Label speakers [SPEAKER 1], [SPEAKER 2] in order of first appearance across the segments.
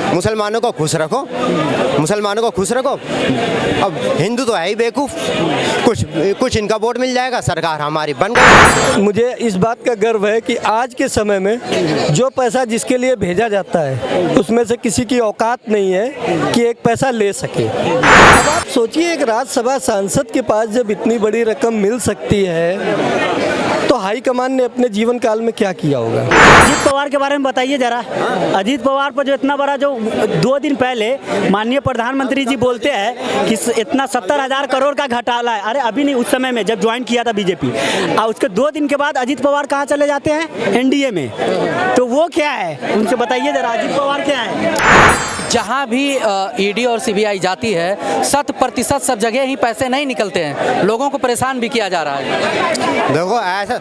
[SPEAKER 1] मुसलमानों को खुश रखो, मुसलमानों को खुश रखो। अब हिंदू तो है ही बेवकूफ़, कुछ इनका वोट मिल जाएगा, सरकार हमारी बन गई।
[SPEAKER 2] मुझे इस बात का गर्व है कि आज के समय में जो पैसा जिसके लिए भेजा जाता है उसमें से किसी की औकात नहीं है कि एक पैसा ले सके। अब आप सोचिए, एक राज्यसभा सांसद के पास जब इतनी बड़ी रकम मिल सकती है तो हाईकमान ने अपने जीवन काल में क्या किया होगा।
[SPEAKER 3] अजीत पवार के बारे में बताइए जरा। अजीत पवार पर जो इतना बड़ा, जो 2 दिन पहले माननीय प्रधानमंत्री जी बोलते हैं कि इतना 70,000 करोड़ का घोटाला है। अरे अभी नहीं, उस समय में जब ज्वाइन किया था बीजेपी, और उसके 2 दिन के बाद अजीत पवार कहाँ चले जाते हैं? एनडीए में। तो वो क्या है, उनसे बताइए जरा, अजीत पवार क्या है?
[SPEAKER 4] जहाँ भी ईडी और सीबीआई जाती है 100% सब जगह ही पैसे नहीं निकलते हैं, लोगों को परेशान भी किया जा रहा है।
[SPEAKER 1] देखो, ऐसा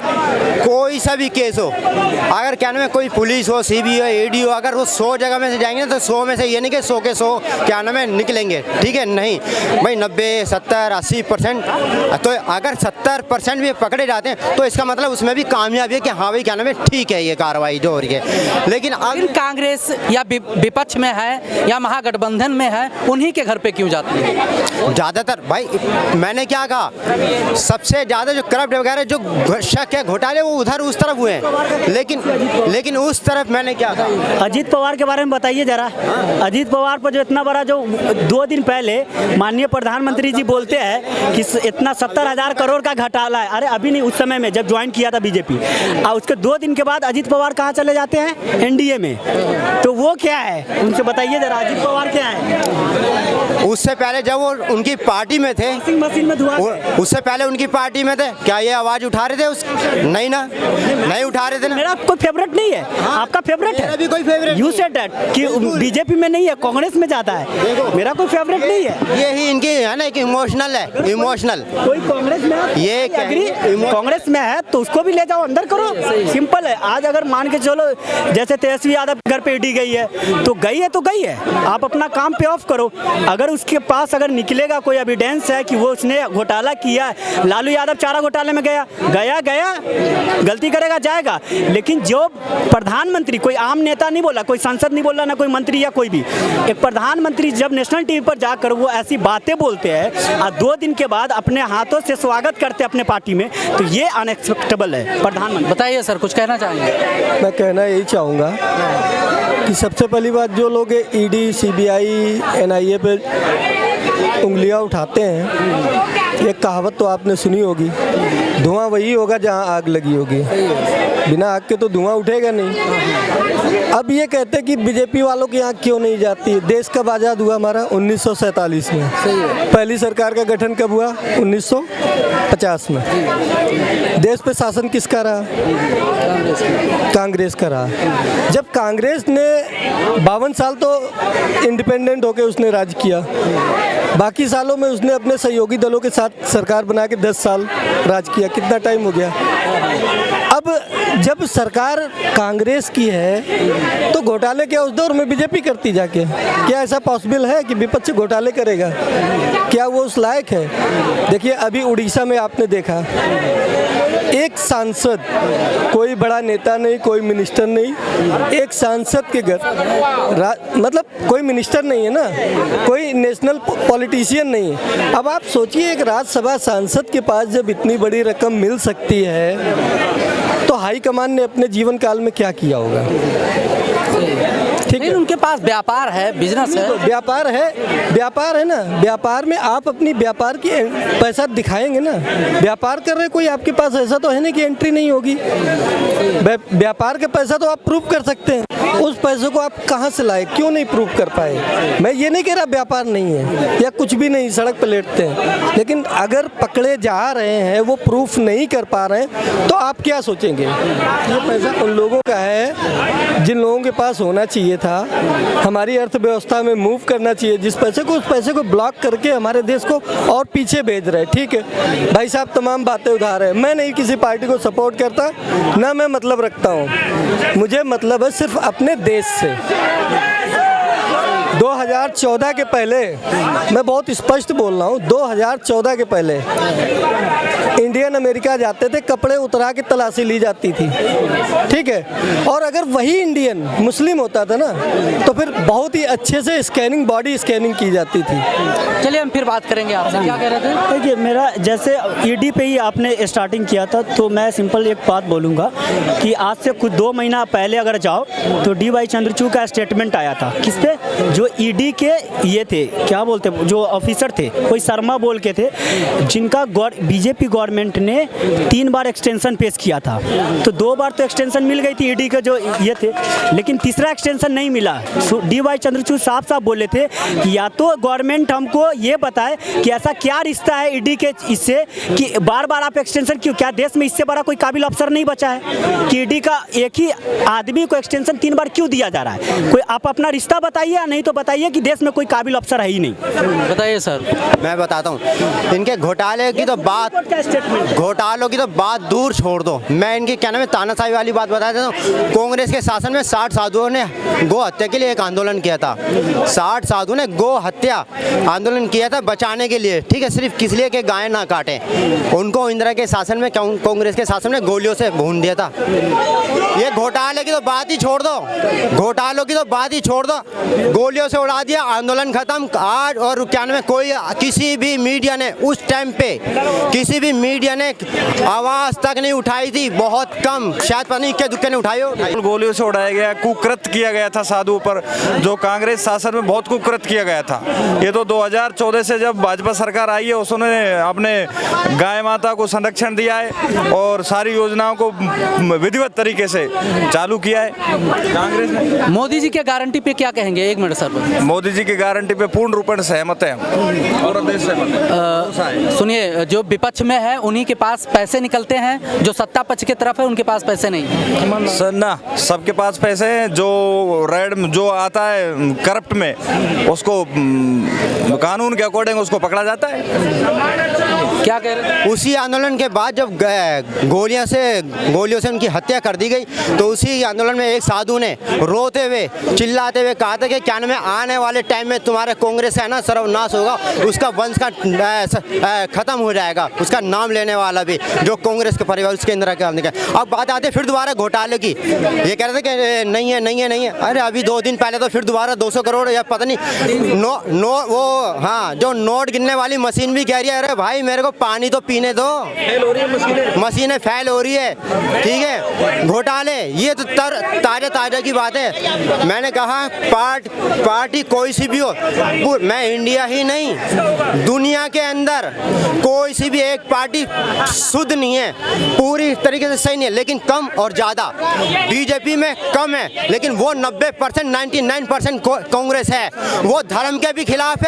[SPEAKER 1] कोई सा भी केस हो, अगर क्या नाम है, कोई पुलिस हो, सीबीआई, ईडी हो, अगर वो 100 जगह में से जाएंगे ना तो 100 में से ये नहीं कि 100 के 100 क्या नाम है निकलेंगे, ठीक है? नहीं भाई, 90, 70, 80%। तो अगर 70% भी पकड़े जाते हैं तो इसका मतलब उसमें भी कामयाबी है कि हाँ भाई क्या नाम है, ठीक है ये कार्रवाई जो हो रही है। लेकिन
[SPEAKER 4] अगर कांग्रेस या विपक्ष में है या महागठबंधन में है, उन्हीं के घर पे क्यों जाती है?
[SPEAKER 1] ज़्यादातर भाई, मैंने क्या कहा, सबसे ज़्यादा जो करप्ट वगैरह जो शक है, घोटाले, वो उधर उस तरफ हुए हैं, लेकिन उस तरफ मैंने क्या कहा।
[SPEAKER 3] अजीत पवार के बारे में बताइए जरा। अजीत पवार पर जो इतना बड़ा, जो 2 दिन पहले माननीय प्रधानमंत्री जी बोलते हैं कि इतना 70,000 करोड़ का घोटाला है। अरे अभी नहीं, उस समय में जब ज्वाइन किया था बीजेपी, और उसके 2 दिन के बाद अजीत पवार कहाँ चले जाते हैं? एनडीए में। तो वो क्या है, उनसे बताइए जरा, अजीत पवार क्या है?
[SPEAKER 1] उससे पहले जब वो उनकी पार्टी में थे,
[SPEAKER 3] मशीन में धुआं,
[SPEAKER 1] उससे पहले उनकी पार्टी में थे, क्या ये आवाज उठा रहे थे? नहीं ना, नहीं उठा रहे थे ना।
[SPEAKER 3] मेरा कोई फेवरेट नहीं है। आपका फेवरेट है?
[SPEAKER 1] मेरा भी कोई फेवरेट
[SPEAKER 3] यू सेड दैट कि बीजेपी में नहीं है, कांग्रेस में जाता है। मेरा कोई फेवरेट नहीं है।
[SPEAKER 1] ये ही इनकी है ना कि इमोशनल है, इमोशनल।
[SPEAKER 3] कोई कांग्रेस में है,
[SPEAKER 1] ये
[SPEAKER 3] कांग्रेस में है तो उसको भी ले जाओ, अंदर करो, सिंपल है। आज अगर मान के चलो जैसे तेजस्वी यादव घर पे ईडी गई है तो गई है, तो गई है, आप अपना काम पे ऑफ करो। अगर उसके पास अगर निकलेगा कोई एविडेंस है कि वो उसने घोटाला किया है, लालू यादव चारा घोटाले में गया, गलती करेगा जाएगा। लेकिन जो प्रधानमंत्री, कोई आम नेता नहीं बोला, कोई सांसद नहीं बोला, ना कोई मंत्री या कोई भी, एक प्रधानमंत्री जब नेशनल टीवी पर जाकर वो ऐसी बातें बोलते हैं और 2 दिन के बाद अपने हाथों से स्वागत करते हैं अपने पार्टी में, तो ये अनएक्सेप्टेबल है। प्रधानमंत्री
[SPEAKER 4] बताइए सर, कुछ कहना चाहेंगे?
[SPEAKER 2] मैं कहना यही चाहूँगा कि सबसे पहली बात, जो लोग ईडी, सीबीआई, एनआईए पे उंगलियां उठाते हैं, एक कहावत तो आपने सुनी होगी, धुआं वही होगा जहां आग लगी होगी, बिना आग के तो धुआं उठेगा नहीं। अब ये कहते हैं कि बीजेपी वालों की आँख क्यों नहीं जाती है। देश कब आज़ाद हुआ हमारा? 1947 में। पहली सरकार का गठन कब हुआ? 1950 में। देश पे शासन किसका रहा? कांग्रेस का रहा। जब कांग्रेस ने 52 साल तो इंडिपेंडेंट होकर उसने राज किया, बाकी सालों में उसने अपने सहयोगी दलों के साथ सरकार बना के 10 साल राज किया। कितना टाइम हो गया? अब जब सरकार कांग्रेस की है तो घोटाले क्या उस दौर में बीजेपी करती जाके? क्या ऐसा पॉसिबल है कि विपक्ष घोटाले करेगा? क्या वो उस लायक है? देखिए, अभी उड़ीसा में आपने देखा, एक सांसद, कोई बड़ा नेता नहीं, कोई मिनिस्टर नहीं, एक सांसद के घर, मतलब कोई मिनिस्टर नहीं है ना, कोई नेशनल पॉलिटिशियन नहीं है। अब आप सोचिए, एक राज्यसभा सांसद के पास जब इतनी बड़ी रकम मिल सकती है तो हाईकमान ने अपने जीवन काल में क्या किया होगा। ठीक है,
[SPEAKER 4] उनके पास व्यापार है, बिजनेस है,
[SPEAKER 2] व्यापार है ना। व्यापार में आप अपनी व्यापार की पैसा दिखाएंगे ना। व्यापार कर रहे कोई आपके पास, ऐसा तो है नहीं कि एंट्री नहीं होगी। व्यापार का पैसा तो आप प्रूव कर सकते हैं। उस पैसे को आप कहाँ से लाए, क्यों नहीं प्रूव कर पाए? मैं ये नहीं कह रहा व्यापार नहीं है या कुछ भी नहीं, सड़क पर लेटते हैं, लेकिन अगर पकड़े जा रहे हैं, वो प्रूफ नहीं कर पा रहे हैं, तो आप क्या सोचेंगे? ये पैसा उन लोगों का है जिन लोगों के पास होना चाहिए था। हमारी अर्थव्यवस्था में मूव करना चाहिए जिस पैसे को, उस पैसे को ब्लॉक करके हमारे देश को और पीछे भेज रहे हैं। ठीक है भाई साहब, तमाम बातें उठा रहे हैं। मैं नहीं किसी पार्टी को सपोर्ट करता, ना मैं मतलब रखता हूँ। मुझे मतलब है सिर्फ अपने देश से। 2014 के पहले, मैं बहुत स्पष्ट बोल रहा हूँ, 2014 के पहले इंडियन अमेरिका जाते थे, कपड़े उतरा के तलाशी ली जाती थी, ठीक है। और अगर वही इंडियन मुस्लिम होता था ना तो फिर बहुत ही अच्छे से स्कैनिंग, बॉडी स्कैनिंग की जाती थी।
[SPEAKER 4] चलिए हम फिर बात करेंगे आपसे, क्या कह रहे थे?
[SPEAKER 3] देखिए, मेरा जैसे ईडी पे ही आपने स्टार्टिंग किया था, तो मैं सिंपल एक बात बोलूँगा कि आज से कुछ 2 महीना पहले अगर जाओ तो DY चंद्रचूड़ का स्टेटमेंट आया था। किस पे? जो ईडी के ये थे, क्या बोलते, जो ऑफिसर थे, कोई शर्मा बोल के थे, जिनका बीजेपी गवर्नमेंट ने 3 बार एक्सटेंशन पेश किया था। तो 2 बार तो एक्सटेंशन मिल गई थी ईडी के जो ये थे, लेकिन तीसरा एक्सटेंशन नहीं मिला। DY चंद्रचूड़ साफ साफ बोले थे कि या तो गवर्नमेंट हमको ये बताए कि ऐसा क्या रिश्ता है ईडी के इससे कि बार बार आप एक्सटेंशन क्यों, क्या देश में इससे बड़ा कोई काबिल अफसर नहीं बचा है कि ईडी का एक ही आदमी को एक्सटेंशन 3 बार क्यों दिया जा रहा है? कोई आप अपना रिश्ता बताइए, नहीं तो बताइए कि देश में कोई काबिल अफसर है ही नहीं।
[SPEAKER 4] बताइए सर।
[SPEAKER 1] मैं बताता हूँ, इनके घोटाले की तो बात, घोटालों की तो बात दूर छोड़ दो। मैं इनकी क्या नाम है तानाशाही वाली बात बता देता हूँ। कांग्रेस के शासन में 60 साधुओं ने गौ हत्या के लिए एक आंदोलन किया था। 60 साधुओं ने गौ हत्या आंदोलन किया था बचाने के लिए, ठीक है, सिर्फ किस लिए कि गाय ना काटे। उनको इंदिरा के शासन में, कांग्रेस के शासन में गोलियों से भून दिया था। ये घोटाले की तो बात ही छोड़ दो, घोटालों की तो बात ही छोड़ दो, गोलियों से उड़ा दिया, आंदोलन खत्म आज। और क्या नाम है, कोई किसी भी मीडिया ने उस टाइम पे, किसी भी मीडिया ने आवाज तक नहीं उठाई थी, बहुत कम, शायद पता नहीं क्या दुक्के ने उठाई हो।
[SPEAKER 5] गोलियों से उड़ाया गया, कुकृत किया गया था साधुओं पर, जो कांग्रेस शासन में बहुत कुकृत किया गया था। ये तो 2014 से जब भाजपा सरकार आई है उसने अपने गाय माता को संरक्षण दिया है और सारी योजनाओं को विधिवत तरीके से चालू किया है कांग्रेस ने।
[SPEAKER 4] मोदी जी के गारंटी पे क्या कहेंगे? 1 मिनट सर।
[SPEAKER 5] मोदी जी की गारंटी पे पूर्ण रूपेण सहमत है, पूरा देश सहमत है।
[SPEAKER 4] सुनिए, जो विपक्ष में है उन्हीं के पास पैसे निकलते हैं, जो सत्ता पक्ष की तरफ है उनके पास पैसे नहीं।
[SPEAKER 5] सर ना, सबके पास पैसे हैं। जो रेड जो आता है करप्ट में, उसको कानून के अकॉर्डिंग उसको पकड़ा जाता है।
[SPEAKER 4] क्या कह रहे हैं?
[SPEAKER 1] उसी आंदोलन के बाद जब गोलियों से उनकी हत्या कर दी गई, तो उसी आंदोलन में एक साधु ने रोते हुए, चिल्लाते हुए कहा था कि क्या नाम है, आने वाले टाइम में तुम्हारे कांग्रेस है ना सर्वनाश होगा, उसका वंश का खत्म हो जाएगा, उसका नाम लेने वाला भी जो कांग्रेस के परिवार, उसके इंदिरा गांधी का। अब बात आती है फिर दोबारा घोटाले की। ये कह रहे थे कि नहीं है, नहीं है, नहीं है। अरे अभी 2 दिन पहले तो फिर दोबारा 200 करोड़ या पता नहीं वो हाँ, जो नोट गिनने वाली मशीन भी कह रही है, अरे भाई मेरे को पानी तो पीने दो, मशीनें फेल हो रही है, ठीक है। घोटाले ये तो ताजा की बात है। मैंने कहा पार्टी कोई सी भी हो, मैं इंडिया ही नहीं, दुनिया के अंदर कोई सी भी एक पार्टी शुद्ध नहीं है, पूरी तरीके से सही नहीं है, लेकिन कम और ज़्यादा। बीजेपी में कम है, लेकिन वो 90%, 99% कांग्रेस है। वो धर्म के भी खिलाफ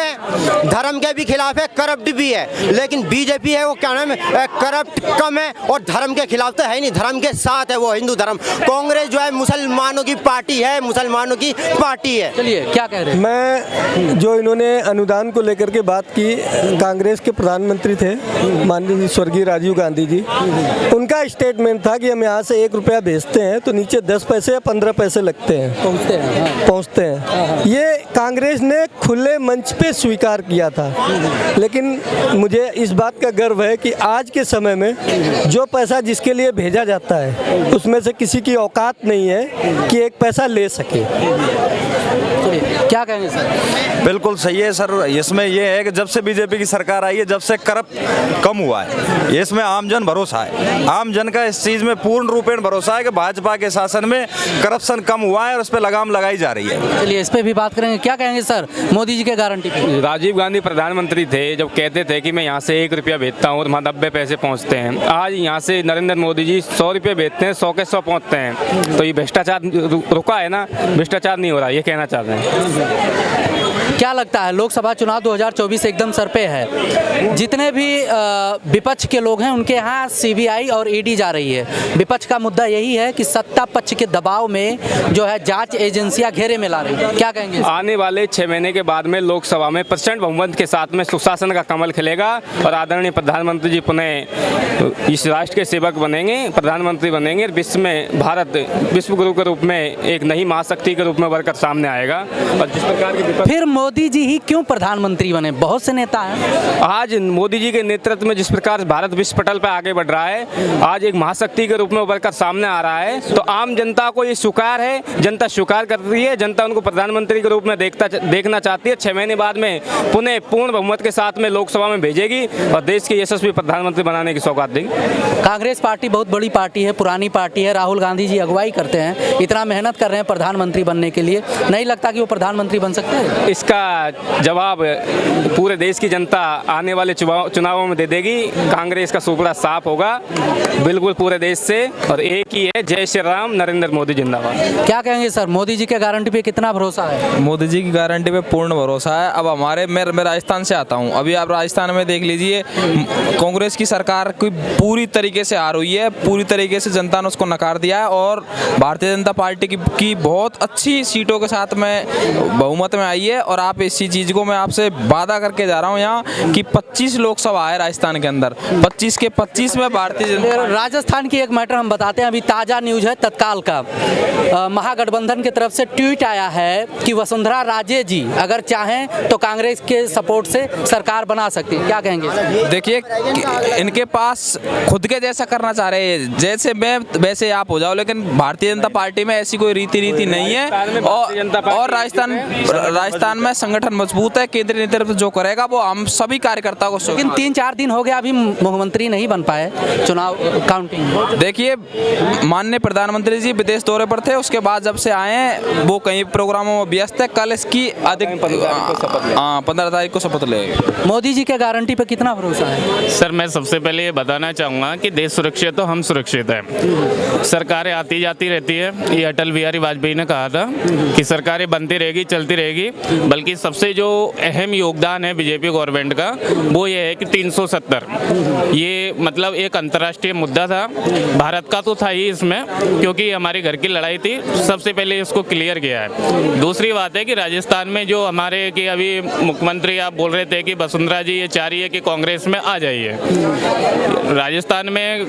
[SPEAKER 1] है, करप्ट भी है, लेकिन बीजेपी है वो क्या नाम है, करप्ट कम है और धर्म के खिलाफ तो है नहीं, धर्म के साथ है वो हिंदू धर्म। कांग्रेस जो है मुसलमानों की पार्टी है, मुसलमानों की पार्टी है।
[SPEAKER 4] चलिए, क्या कह रहे हैं?
[SPEAKER 2] मैं जो इन्होंने अनुदान को लेकर के बात की, कांग्रेस के प्रधानमंत्री थे माननीय स्वर्गीय राजीव गांधी जी, उनका स्टेटमेंट था कि हम यहाँ से 1 रुपया भेजते हैं तो नीचे 10 पैसे या 15 पैसे लगते हैं, पहुँचते हैं। ये कांग्रेस ने खुले मंच पे स्वीकार किया था। लेकिन मुझे इस बात का गर्व है कि आज के समय में जो पैसा जिसके लिए भेजा जाता है उसमें से किसी की औकात नहीं है कि 1 पैसा ले सके।
[SPEAKER 4] क्या कहेंगे सर?
[SPEAKER 5] बिल्कुल सही है सर। इसमें यह है कि जब से बीजेपी की सरकार आई है, जब से करप्ट कम हुआ है, इसमें आमजन भरोसा है। आमजन का इस चीज़ में पूर्ण रूपेण भरोसा है कि भाजपा के शासन में करप्शन कम हुआ है और उस पर लगाम लगाई जा रही है।
[SPEAKER 4] चलिए, इस पे भी बात करेंगे। क्या कहेंगे सर मोदी जी के गारंटी पे?
[SPEAKER 6] राजीव गांधी प्रधानमंत्री थे जब कहते थे कि मैं यहाँ से 1 रुपया भेजता हूँ तो वहाँ 90 पैसे पहुँचते हैं। आज यहाँ से नरेंद्र मोदी जी 100 रुपये भेजते हैं, 100 के 100 पहुँचते हैं। तो ये भ्रष्टाचार रुका है ना, भ्रष्टाचार नहीं हो रहा, ये कहना चाहते हैं।
[SPEAKER 4] क्या लगता है, लोकसभा चुनाव 2024 एकदम सर पे है, जितने भी विपक्ष के लोग हैं उनके यहाँ सीबीआई और ईडी जा रही है। विपक्ष का मुद्दा यही है कि सत्ता पक्ष के दबाव में जो है जांच एजेंसियां घेरे में ला रही है। क्या कहेंगे?
[SPEAKER 6] आने वाले 6 महीने के बाद में लोकसभा में प्रचंड बहुमत के साथ में सुशासन का कमल खिलेगा और आदरणीय प्रधानमंत्री जी पुनः इस राष्ट्र के सेवक बनेंगे, प्रधानमंत्री बनेंगे। विश्व में भारत विश्व गुरु के रूप में एक नई महाशक्ति के रूप में बढ़कर सामने आएगा। और जिस प्रकार की विपक्ष
[SPEAKER 4] फिर मोदी जी ही क्यों प्रधानमंत्री बने? बहुत से नेता हैं।
[SPEAKER 6] आज मोदी जी के नेतृत्व में जिस प्रकार भारत विश्व पटल पर आगे बढ़ रहा है, आज एक महाशक्ति के रूप में उभर कर सामने आ रहा है, तो आम जनता को ये स्वीकार है, जनता स्वीकार कर रही है, जनता उनको प्रधानमंत्री के रूप में देखना चाहती है। 6 महीने बाद में पुनः पूर्ण बहुमत के साथ में लोकसभा में भेजेगी और देश के यशस्वी प्रधानमंत्री बनाने की सौगात देगी।
[SPEAKER 4] कांग्रेस पार्टी बहुत बड़ी पार्टी है, पुरानी पार्टी है, राहुल गांधी जी अगुवाई करते हैं, इतना मेहनत कर रहे हैं प्रधानमंत्री बनने के लिए, नहीं लगता कि वो प्रधानमंत्री बन सकते हैं?
[SPEAKER 6] इसका जवाब पूरे देश की जनता आने वाले चुनावों में दे देगी। कांग्रेस का सुपड़ा साफ होगा बिल्कुल पूरे देश से, और एक ही है, जय श्री राम, नरेंद्र मोदी जिंदाबाद।
[SPEAKER 4] क्या कहेंगे सर, मोदी जी के गारंटी पे कितना भरोसा है?
[SPEAKER 7] मोदी जी की गारंटी पे पूर्ण भरोसा है। अब मैं राजस्थान से आता हूँ, अभी आप राजस्थान में देख लीजिए, कांग्रेस की सरकार की पूरी तरीके से हार हुई है, पूरी तरीके से जनता ने उसको नकार दिया है, और भारतीय जनता पार्टी की बहुत अच्छी सीटों के साथ में बहुमत में आई है। और आप इसी चीज़ को मैं आपसे वादा करके जा रहा हूँ यहाँ कि 25 लोकसभा है राजस्थान के अंदर, 25 के 25 में भारतीय जनता।
[SPEAKER 4] राजस्थान की एक मैटर हम बताते हैं, अभी ताज़ा न्यूज है तत्काल का। महागठबंधन की तरफ से ट्वीट आया है कि वसुंधरा राजे जी अगर चाहें तो कांग्रेस के सपोर्ट से सरकार बना सकती है। क्या कहेंगे?
[SPEAKER 7] देखिए, इनके पास खुद के जैसा करना चाह रहे हैं, जैसे मैं वैसे आप हो जाओ, लेकिन भारतीय जनता पार्टी में ऐसी कोई रीति नहीं है। और राजस्थान में संगठन मजबूत है, केंद्रीय नेतृत्व जो करेगा वो हम सभी कार्यकर्ताओं को।
[SPEAKER 4] लेकिन 3-4 दिन हो गया, अभी मुख्यमंत्री नहीं बन पाए चुनाव काउंटिंग।
[SPEAKER 7] देखिए, माननीय प्रधानमंत्री जी विदेश दौरे पर थे, उसके बाद जब से आए हैं वो कई प्रोग्रामों में व्यस्त है। कल इसकी 15 तारीख को शपथ लेंगे।
[SPEAKER 4] मोदी जी के गारंटी पे कितना भरोसा है?
[SPEAKER 6] सर, मैं सबसे पहले ये बताना चाहूँगा कि देश सुरक्षित तो हम सुरक्षित हैं। सरकारें आती जाती रहती है, ये अटल बिहारी वाजपेयी ने कहा था कि सरकारें बनती रहेगी, चलती रहेगी, बल्कि सबसे जो अहम योगदान है बीजेपी गवर्नमेंट का वो ये है कि 370 ये मतलब एक अंतर्राष्ट्रीय मुद्दा था, भारत का तो था ही इसमें, क्योंकि हमारी घर की लड़ाई थी, सबसे पहले इसको क्लियर किया है। दूसरी बात है कि राजस्थान में जो हमारे कि अभी मुख्यमंत्री आप बोल रहे थे कि वसुंधरा जी ये चाह रही है कि कांग्रेस में आ जाइए। राजस्थान में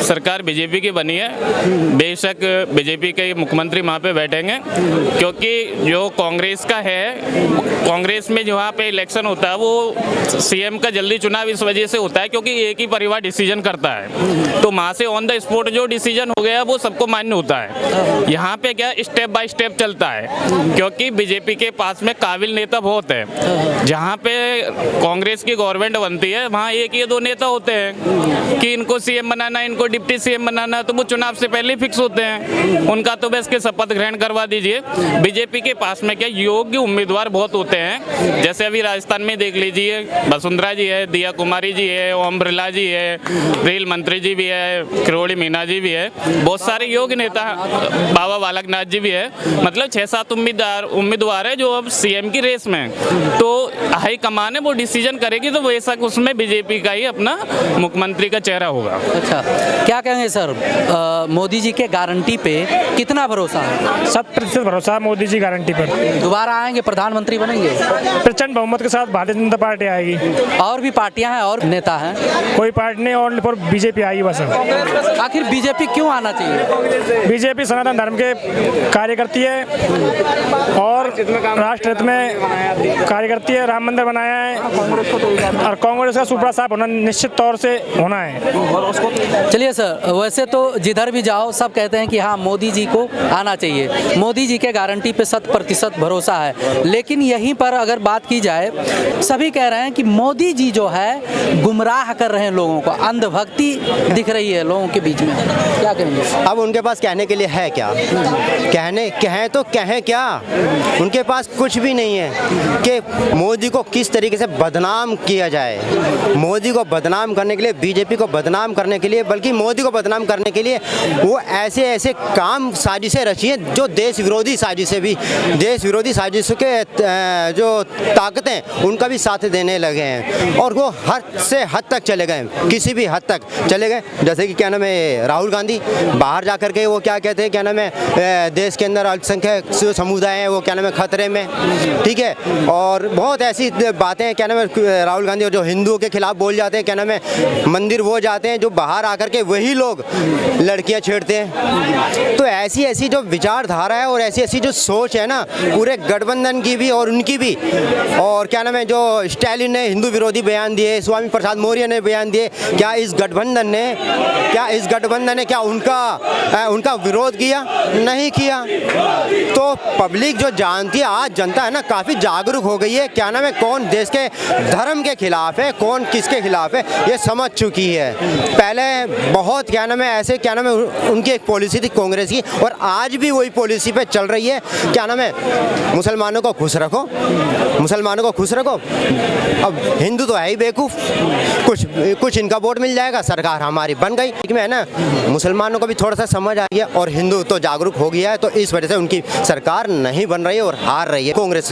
[SPEAKER 6] सरकार बीजेपी की बनी है, बेशक बीजेपी के मुख्यमंत्री वहाँ पे बैठेंगे, क्योंकि जो कांग्रेस का है, कांग्रेस में जहाँ पे इलेक्शन होता है वो सीएम का जल्दी चुनाव इस वजह से होता है क्योंकि एक ही परिवार डिसीजन करता है, तो वहाँ से ऑन द स्पॉट जो डिसीजन हो गया वो सबको मान्य होता है। यहाँ पे क्या स्टेप बाय स्टेप चलता है, क्योंकि बीजेपी के पास में काबिल नेता बहुत है। जहाँ पे कांग्रेस की गवर्नमेंट बनती है वहाँ एक या दो नेता होते हैं कि इनको सीएम बनाना, इनको डिप्टी सीएम बनाना, तो वो चुनाव से पहले फिक्स होते हैं, उनका तो बस के शपथ ग्रहण करवा दीजिए। बीजेपी के पास में क्या योग्य उम्मीदवार बहुत होते हैं, जैसे अभी राजस्थान में देख लीजिए, वसुंधरा जी है, दिया कुमारी जी है, ओम बिरला जी है, रेल मंत्री जी भी है, किरोड़ी मीना जी भी है, बहुत सारे योग्य नेता, बाबा बालकनाथ जी भी है, मतलब 6-7 उम्मीदवार है जो अब सीएम की रेस में, तो हाई कमान है वो डिसीजन करेगी, तो बेशक उसमें बीजेपी का ही अपना मुख्यमंत्री का चेहरा होगा।
[SPEAKER 4] अच्छा, क्या कहेंगे सर, मोदी जी के गारंटी पे कितना भरोसा है?
[SPEAKER 8] 100% भरोसा है मोदी जी गारंटी पर।
[SPEAKER 4] दोबारा आएंगे, प्रधानमंत्री बनेंगे?
[SPEAKER 8] प्रचंड बहुमत के साथ भारतीय जनता पार्टी आएगी।
[SPEAKER 4] और भी पार्टियां हैं और नेता हैं?
[SPEAKER 8] कोई पार्टी नहीं, और बीजेपी आएगी बस।
[SPEAKER 4] आखिर बीजेपी क्यों आना चाहिए?
[SPEAKER 8] बीजेपी सनातन धर्म के कार्य करती है और राष्ट्र हित में कार्य करती है, राम मंदिर बनाया है, और कांग्रेस का सुपड़ा साफ होना निश्चित तौर से होना है।
[SPEAKER 4] चलिए सर, वैसे तो जिधर भी जाओ सब कहते हैं कि हाँ मोदी जी को आना चाहिए, मोदी जी के गारंटी पे 100% भरोसा है, लेकिन यहीं पर अगर बात की जाए, सभी कह रहे हैं कि मोदी जी जो है गुमराह कर रहे हैं लोगों को, अंधभक्ति दिख रही है लोगों के बीच में। क्या कहेंगे?
[SPEAKER 1] अब उनके पास कहने के लिए है क्या? कहें तो कहें क्या? उनके पास कुछ भी नहीं है कि मोदी को किस तरीके से बदनाम किया जाए। मोदी को बदनाम करने के लिए, बीजेपी को बदनाम करने के लिए, बल्कि मोदी को बदनाम करने के लिए वो ऐसे काम साजिशें रची हैं जो देश विरोधी साजिशों के जो ताकतें उनका भी साथ देने लगे हैं, और वो हद से हद तक चले गए, किसी भी हद तक चले गए। जैसे कि क्या नाम है, राहुल गांधी बाहर जा कर के वो क्या कहते हैं, क्या नाम है, देश के अंदर अल्पसंख्यक जो समुदाय हैं वो क्या नाम है खतरे में, ठीक है, और बहुत ऐसी बातें क्या नाम है राहुल गांधी, और जो हिंदुओं के खिलाफ बोल जाते हैं, क्या नाम है मंदिर वो जाते हैं जो बाहर आकर के वही लोग लड़कियां छेड़ते हैं। तो ऐसी जो विचारधारा है और ऐसी जो सोच सोच है ना पूरे गठबंधन की भी और उनकी भी, और क्या नाम है जो स्टालिन ने हिंदू विरोधी बयान दिए, स्वामी प्रसाद मौर्य ने बयान दिए, क्या इस गठबंधन ने क्या उनका विरोध किया? नहीं किया। तो पब्लिक जो जानती है, आज जनता है ना काफ़ी जागरूक हो गई है, क्या नाम है कौन देश के धर्म के खिलाफ है, कौन किसके खिलाफ है, ये समझ चुकी है। पहले बहुत क्या नाम है ऐसे क्या नाम है उनकी एक पॉलिसी थी कांग्रेस की, और आज भी वही पॉलिसी पे चल रही है, क्या नाम है मुसलमानों को खुश रखो, मुसलमानों को खुश रखो। अब हिंदू तो है ही बेवकूफ़, कुछ इनका वोट मिल जाएगा, सरकार हमारी बन गई। में है ना मुसलमानों को भी थोड़ा सा समझ आ गया और हिंदू तो जागरूक हो गया है, तो इस वजह से उनकी सरकार नहीं बन रही है और हार रही है कांग्रेस।